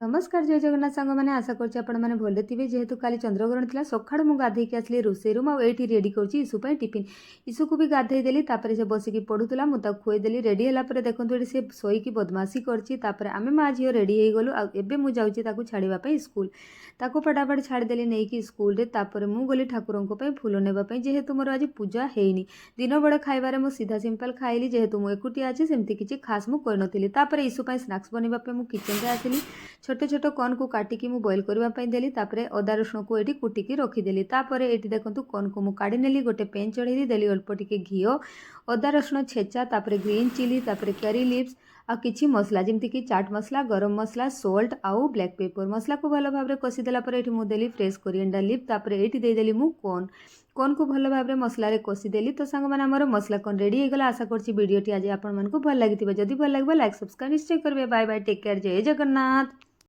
नमस्कार जय जगन्नाथ सांग मैंने आशा करछि आपण माने भले थिबे जेहेतु काली चंद्रग्रहण थिला सखाळु मु गाधे के आसली रोसे रूम आ एठी रेडी करछि इसु पय टिफिन इसु को भी गाधे देली तापरे से बसी की पढुतला मु ता खुए देली रेडी हला परे देखंतु एठी से सोई की बदमाशी करछि तापरे आमे मा झियो रेडी हे गलु आ एबे मु जाउछि ताकू छाड़ीबा पय स्कूल ताकू फटाफट छाड़ी देली नै की स्कूल रे तापरे मु गली ठाकुरन को पय फूल नेबा पय जेहेतु मोर आज पूजा हेइनी दिन बड़ खाइबारे मु सीधा सिंपल खाइली जेहेतु मु एकुटिया अछि सेमति किछि खास मु कोइ नथिली तापरे इसु पय स्नैक्स बनेबा पय मु किचन रे आसिली छोट छोट कॉर्न को काटिकी मु बॉईल करबा देली तापरे अदा रसुण को एटी कुटिकी रखीदेली तापरे एटी देखंतु कॉर्न को मु काढी नेली गोटे पेन चढ़ेली देली अल्प टिके घिओ अदा रसुण छेचा तापरे ग्रीन चिली तापरे करी लिव्स आ किछि मसला जेमति कि चाट मसला गरम मसला सोल्ट आउ ब्लैक पेपर मसला को भलो भाबरे कसी देला परे एटी मु देली फ्रेश कोरिएंडर लीफ तापरे एटी दे देली मु कॉर्न को भलो भाबरे मसला रे कसी देली। तो सांग माने हमर मसला कॉर्न रेडी हे गला। आशा करछि वीडियोटी आज आपण मन को भल लागितिबे। जदि भल लागबा लाइक सब्सक्राइब निश्चय करबे। बाय बाय, टेक केयर, जय जगन्नाथ।